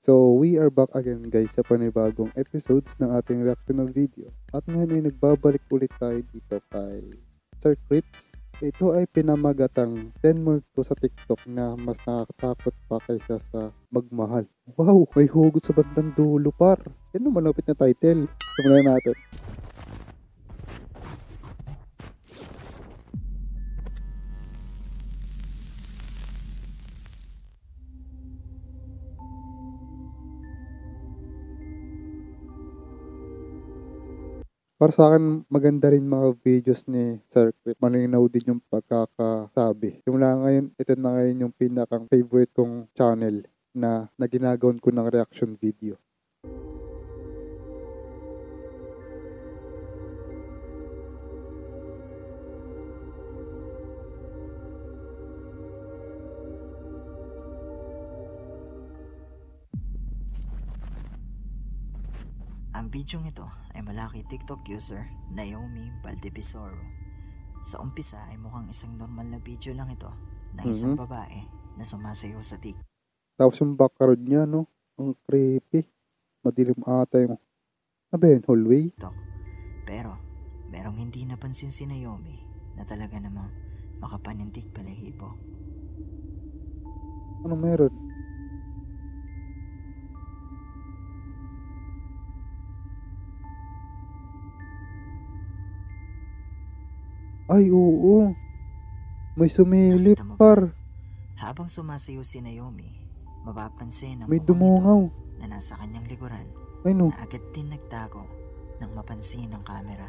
So, we are back again guys sa panibagong episodes ng ating reaction ng video. At ngayon ay nagbabalik ulit tayo dito kay Sir Crips. Ito ay pinamagatang 10 multo sa TikTok na mas nakakatakot pa kaysa sa magmahal. Wow, may hugot sa bandang dulo par. Yan ang malapit na title. Simulan natin. Para sa akin, maganda rin mga videos ni Sir Crip. Malinaw din yung pagkakasabi. Simula ngayon, ito na ngayon yung pinakang favorite kong channel na ginagawan ko ng reaction video. Ang bidyong ito ay mula kay TikTok user Naomi Valdebisoro. Sa umpisa ay mukhang isang normal na video lang ito ng isang babae na sumasayaw sa TikTok. Tapos yung background niya, no? Ang creepy. Madilim ata yung... Ano ba yun? Hallway? Pero, merong hindi napansin si Naomi na talaga namang makapanintig balahibo. Ano meron? Ay, oo. May sumilip, Nakita mo ba? par. Habang sumasayaw si Naomi, mapapansin ang May mukhang dumungaw. ito na nasa kanyang likuran Ay, no. na agad din nagtago nang mapansin ng kamera.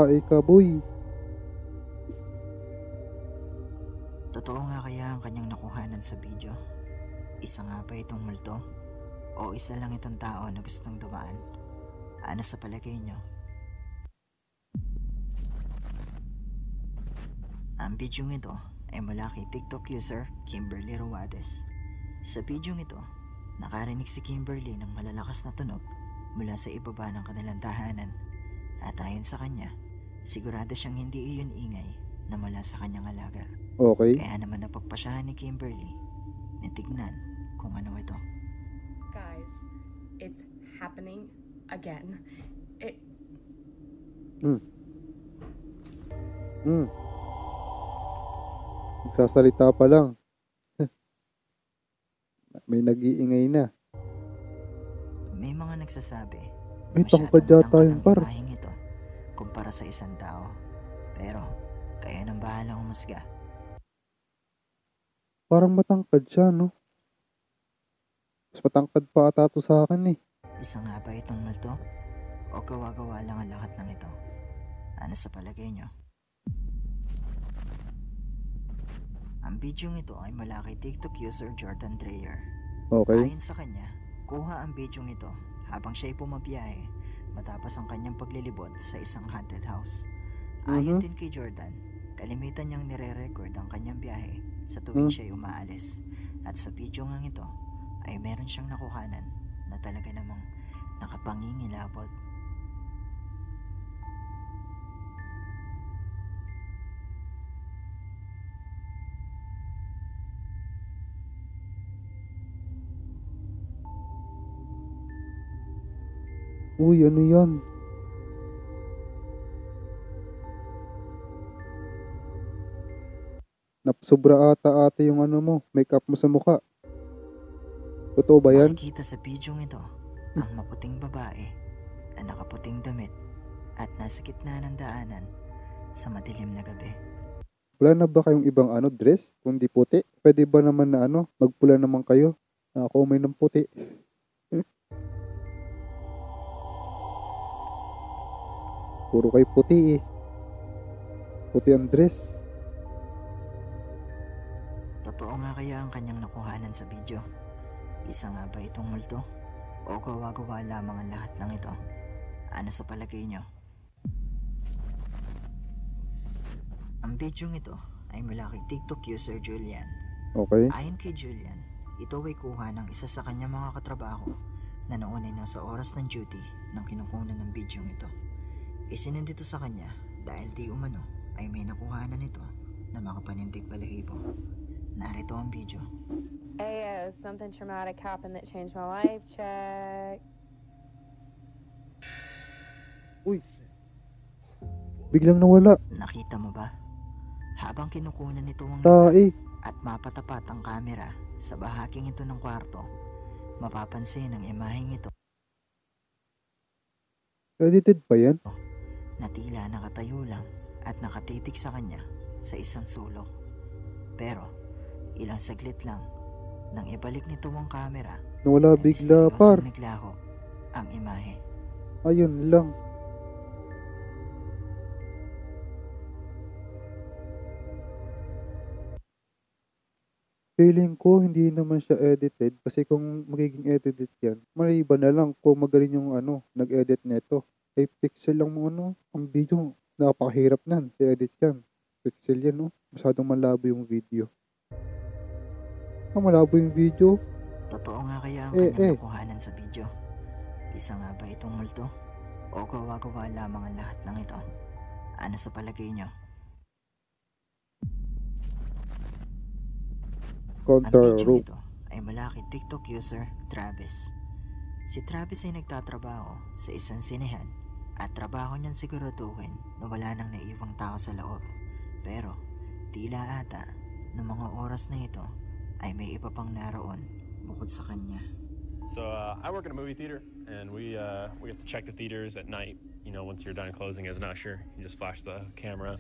Ikaboy. Totoo nga kaya ang kanyang nakuhanan sa video? Isa nga ba itong multo? O isa lang itong tao na gustong dumaan? Ano sa palagay nyo? Ang bidyong ito ay mula kay TikTok user Kimberly Ruades. Sa bidyong ito, nakarinig si Kimberly ng malalakas na tunog mula sa ibaba ng kanilang tahanan. At ayon sa kanya, sigurado siyang hindi iyon ingay na mula sa kanyang alaga. Okay. Kaya naman napagpasyahan ni Kimberly na tignan kung ano ito. Guys, it's happening again. Nagsasalita pa lang. May nag-iingay na. May mga nagsasabi, May tangkad yata yun, par. ang ito kumpara sa isang tao. Pero, kaya nang bahalang umusga. Parang matangkad siya, no? Mas matangkad pa ata to sa akin, eh. Isa nga ba itong multo? O gawa-gawa lang ang lahat ng ito? Ano sa palagay nyo? Ang bidyong ito ay mula kay TikTok user Jordan Dreyer. Okay. Ayon sa kanya, kuha ang bidyong ito habang siya'y pumabiyahe matapos ang kanyang paglilibot sa isang haunted house. Ayon din kay Jordan, kalimitan niyang nire-record ang kanyang biyahe sa tuwing siya'y umaalis. At sa video ngang ito ay meron siyang nakuhanan na talaga namang nakapangingilabot. Uy, ano yan? Sobra ata yung ano mo, makeup mo sa mukha. Totoo ba yan? Makikita sa bidyong ito ang maputing babae na nakaputing damit at nasa gitna ng daanan sa madilim na gabi. Wala na ba kayong ibang dress? Kung di puti? Pwede ba naman na magpula naman kayo? Ako may ng puti. Puro kayo puti eh. Puti ang dress. Totoo nga kaya ang kanyang nakuhanan sa video? Isa nga ba itong multo? O gawa-gawa lamang ang lahat ng ito? Ano sa palagay nyo? Ang bidyong ito ay mula kay TikTok user Julian. Okay. Ayon kay Julian, ito ay kuha ng isa sa kanyang mga katrabaho na noon ay nasa oras ng duty nang kinukunan ng bidyong ito. Isinend ito sa kanya dahil di umano ay may nakuhanan ito na makapanindig balahibo. Narito ang video. Ayo, something traumatic happened that changed my life. Check. Uy. Biglang nawala. Nakita mo ba? Habang kinukunan nito ang Tae. at mapatapat ang kamera sa bahaging ito ng kwarto, mapapansin ang imaheng ito Edited pa yan? na tila nakatayo lang at nakatitig sa kanya sa isang sulok. Pero ilang saglit lang nang ibalik nito ang kamera, Nawala bigla par. naglaho ang imahe. Ayun lang. Feeling ko hindi naman siya edited kasi kung magiging edited yan, maliban na lang kung magaling yung nag-edit nito. Ay pixel lang mo ang video. Napakahirap nan, i-edit yan. Pixel yan masyadong malabo yung video. Malabo yung video. Totoo nga kaya ang kanyang nakuhanan sa video? Isa nga ba itong multo? O gawa-gawa lamang ang lahat ng ito? Ano sa palagay nyo? Ang Counter video rope. ito ay mula kay TikTok user Travis. Si Travis ay nagtatrabaho sa isang sinehan at trabaho niyan siguraduhin na wala nang naiwang tao sa loob. Pero tila ata ng mga oras na ito ay may iba pang naroon bukod sa kanya. So I work in a movie theater, and we have to check the theaters at night. You know, once you're done closing as an usher, you just flash the camera.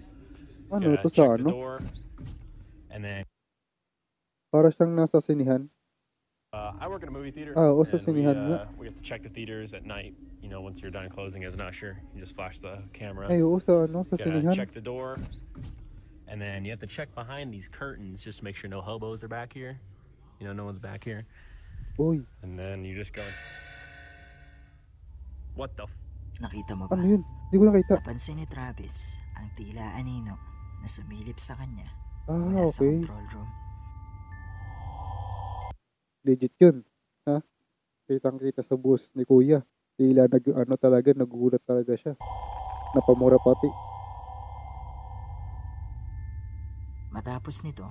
Ito check sa the door, and then Para siyang nasa sinihan. I work in a movie theater. Oo, sa and sinihan nga. we have to check the theaters at night. You know, once you're done closing as an usher, you just flash the camera. Ay, oo, sa Gotta sinihan. check the door, and then you have to check behind these curtains just to make sure no hobos are back here. You know, no one's back here. Uy, And then you just go. What the? Nakita mo ba? ano yun? Hindi ko nakita. Napansin ni Travis ang tila anino na sumilip sa kanya Ah, mula sa okay. control room. Legit yun. Ha? Kitang-kita sa bus ni Kuya. Tila nagugulat talaga siya. Napamura pati. Matapos nito,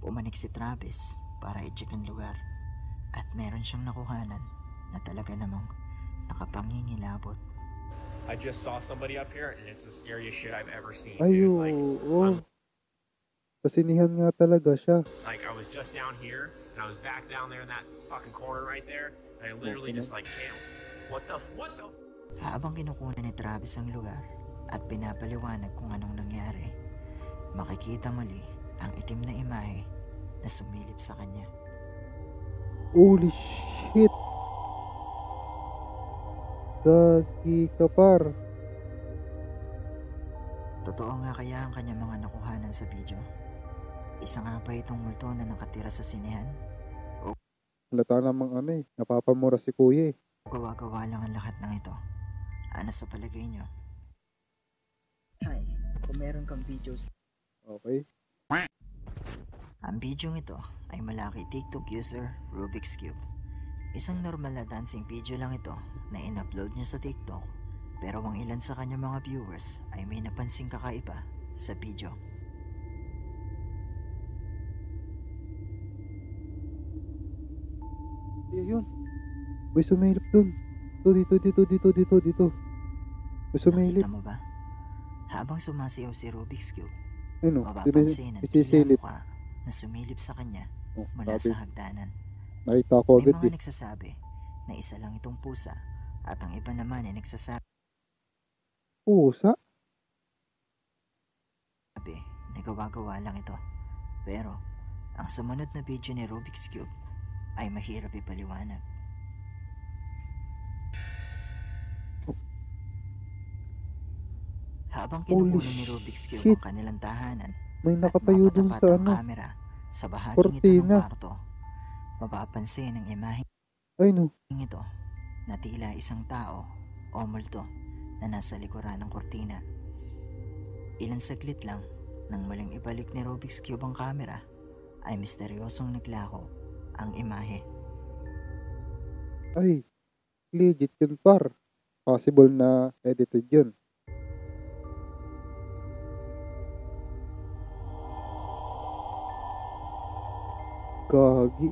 pumanik si Travis para i-check ang lugar at meron siyang nakuhanan na talaga namang nakapangingilabot. I just saw somebody up here, and it's the scariest shit I've ever seen. Ay, dude. Like, oo. Sa sinihan nga talaga siya. Like I was just down here, and I was back down there in that fucking corner right there, and I literally just like, damn, what the? Habang kinukunan ni Travis ang lugar at pinapaliwanag kung anong nangyari, makikita muli ang itim na imahe na sumilip sa kanya. Holy shit. Gagi ka par. Totoo nga kaya ang kanyang mga nakuhanan sa video? Isa nga ba itong multo na nakatira sa sinehan? Halata namang napapamura si Kuya eh. Gawa-gawa lang ang lahat ng ito? Ano sa palagay nyo? Hi, kung meron kang videos. Okay. Ang video ito ay mula kay TikTok user Rubik's Cube. Isang normal na dancing video lang ito na in-upload niya sa TikTok, pero ang ilan sa kanyang mga viewers ay may napansing kakaiba sa video. Yun. May sumilip dun. Dito. May sumilip. Nakita mo ba? Habang sumasayaw si Rubik's Cube, Ano? mapapansin ang tila Isisilip. mukha na sumilip sa kanya Oh, mula sabi. sa hagdanan. Nakita ko May agad mga eh. nagsasabi na isa lang itong pusa at ang iba naman ay nagsasabi Pusa? na gawa-gawa lang ito. Pero ang sumunod na video ni Rubik's Cube ay mahirap ipaliwanag. Habang Holy kinukunan ni Rubik's Cube shit. ang kanilang tahanan May at nakatayo dun mapatapat sa ang camera sa bahaging ito ng Kortina. kwarto, mapapansin ang imaheng Ay no. ito na tila isang tao o multo na nasa likuran ng kortina. Ilang saglit lang nang muling ibalik ni Rubik's Cube ang camera ay misteryosong naglaho ang imahe. Ay. Legit yun par. Possible na edited yun. Gagi.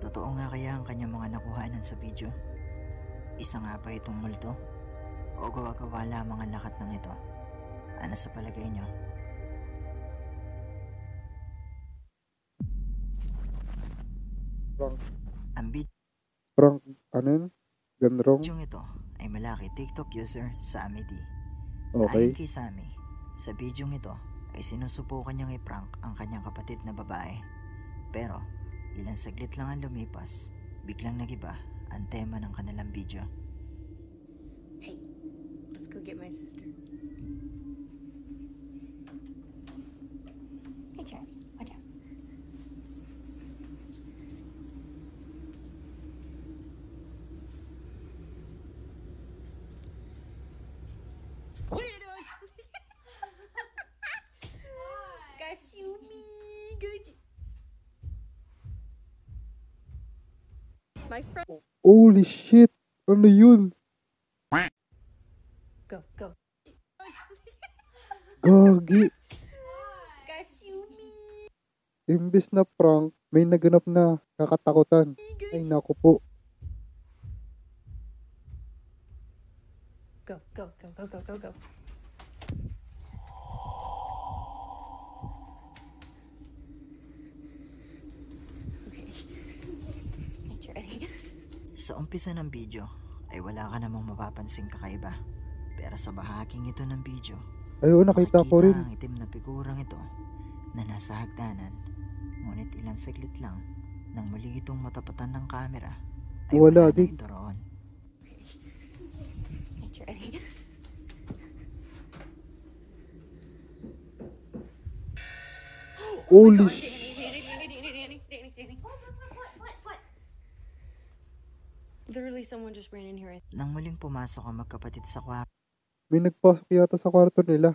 Totoo nga kaya ang kanyang mga nakuhanan sa video? Isa nga ba itong multo? O gawa-gawa lamang ang lahat ng ito? Ano sa palagay nyo? Prank. Ang Prank. Ano yun? Ganrong? bidyong ito ay mula kay TikTok user Sammy D. Okay. Ayon kay Sammy, sa bidyong ito ay sinusubukan niyang i-prank ang kanyang kapatid na babae. Pero ilang saglit lang ang lumipas, biglang nagiba ang tema ng kanilang video. Hey, let's go get my sister. Hey, Charlie, watch out. What are you doing? Got you, me. Got you. My friend. Holy shit! Ano yun? Go, go. Gagi! Got you, me. Imbes na prank, may naganap na kakatakutan. Ay naku po. Go, go, go, go, go, go, go. Okay. Hey, Charlie. Sa umpisa ng video ay wala ka namang mapapansing kakaiba. Pero sa bahaging ito ng video, Ayun, nakita ko rin. ang itim na figurang ito na nasa hagdanan. Ngunit ilang saglit lang nang muli itong matapatan ng kamera ay Wala wala na din. ito roon. Hey, Charlie. Holy shit! Literally, someone just ran in here. Nang muling pumasok ang magkapatid sa kwarto, May nagpasok yata sa kwarto nila.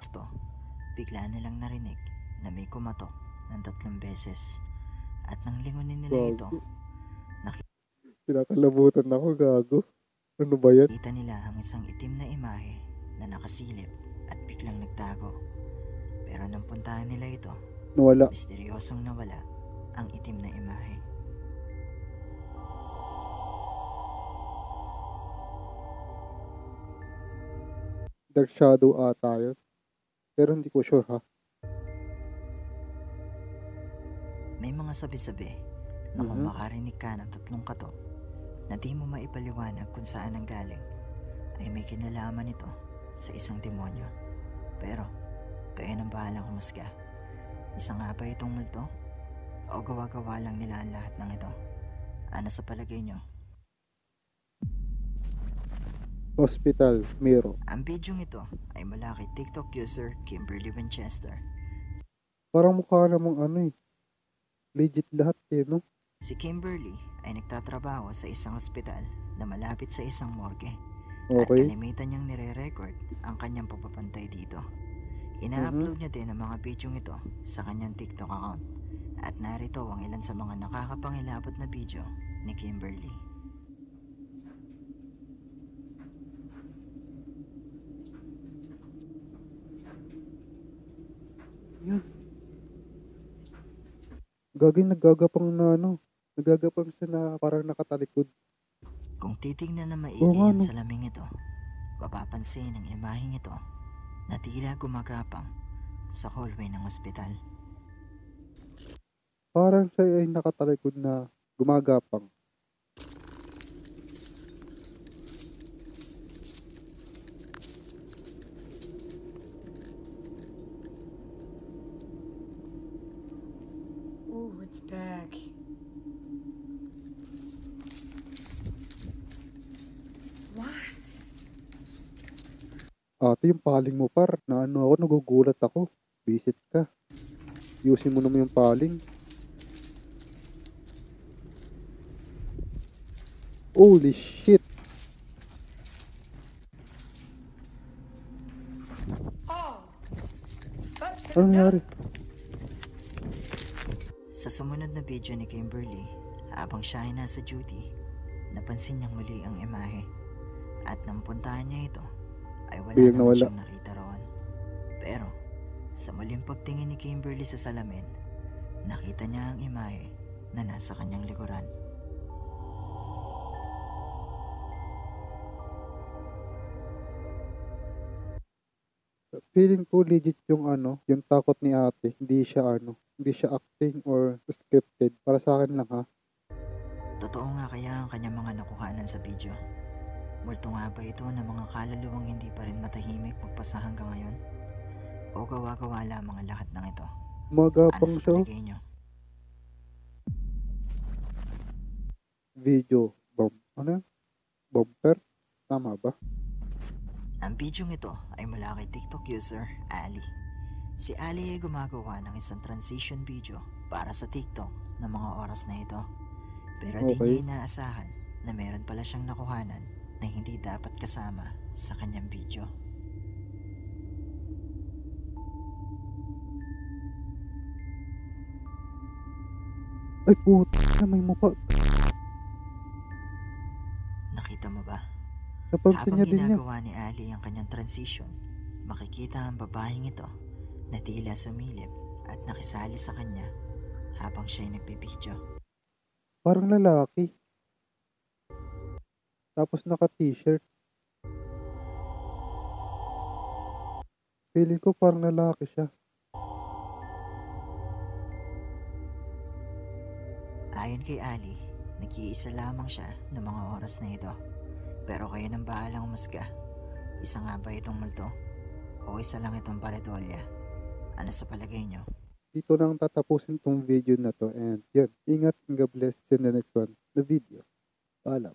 bigla nilang narinig na may kumatok ng 3 beses. At nang lingunin nila ito, Gago. Kinakalabutan ako, gago. Ano ba yan? kita nila ang isang itim na imahe na nakasilip at biglang nagtago. Pero nang puntahan nila ito, Nawala. misteryosong nawala ang itim na imahe. Dark Shadow ata yun. Pero hindi ko sure ha. May mga sabi-sabi na kung Mhm. makarinig ka ng 3 katok na di mo maipaliwanag kung saan ang galing, ay may kinalaman ito sa isang demonyo. Pero, kayo nang bahalang humusga. Isa nga ba itong multo? O gawa-gawa lang nila ang lahat ng ito? Ano sa palagay nyo? Hospital, Miro. Ang bidyong ito ay mula kay TikTok user Kimberly Winchester. Parang mukha namang ano eh. Legit lahat eh, no? Si Kimberly ay nagtatrabaho sa isang ospital na malapit sa isang morgue. At Okay. kalimitan niyang nire-record ang kanyang pagpapantay dito. Ina-upload niya din ang mga bidyong ito sa kanyang TikTok account. At narito ang ilan sa mga nakakapangilabot na video ni Kimberly. Yan. Gagawin nagagapang na ano. Nagagapang siya na parang nakatalikod. Kung titignan na maigi Oo nga, ang no? salaming ito, mapapansin ang imaheng ito na tila gumagapang sa hallway ng ospital. Parang siya ay nakatalikod na gumagapang. Ooh, it's back. What? Ate, yung paling mo par. Na ano ako, nagugulat ako. Visit ka. Yusin mo naman yung paling. Holy shit. Ano nangyari? Sa sumunod na video ni Kimberly, habang siya ay nasa duty, napansin niyang muli ang imahe. At nang puntahan niya ito, ay wala Biglang naman nawala. siyang nakita roon. Pero Sa muling pagtingin ni Kimberly sa salamin, nakita niya ang imahe na nasa kanyang likuran. Feeling ko legit yung yung takot ni ate. Hindi siya acting or scripted. Para sa akin lang ha. Totoo nga kaya ang kanyang mga nakuhanan sa video? Multo nga ba ito ng mga kaluluwang hindi pa rin matahimik magpasa hanggang ngayon? O gawa-gawa lamang ang lahat ng ito? Ano Magapang sa siya. palagay niyo? Video. Bumper? Tama ba? Ang bidyong ito ay mula kay TikTok user Ali. Si Ali ay gumagawa ng isang transition video para sa TikTok ng mga oras na ito. Pero di Okay. niya inaasahan na meron pala siyang nakuhanan na hindi dapat kasama sa kanyang video. Ay puta na may mukha. Nakita mo ba? Napansin Habang niya din yan. ginagawa ni Ali ang kanyang transition, makikita ang babaeng ito na tila sumilip at nakisali sa kanya habang siya'y nagbibideo. Parang lalaki. Tapos naka-t-shirt. Feeling ko parang lalaki siya. Ayon kay Ali, nag-iisa lamang siya ng mga oras na ito. Pero kayo nang bahalang umusga. Isa nga ba itong multo? O isa lang itong paredolya? Ano sa palagay nyo? Dito nang tatapusin tong video na to. And yun, ingat and God bless you in the next one. The video. Paalam.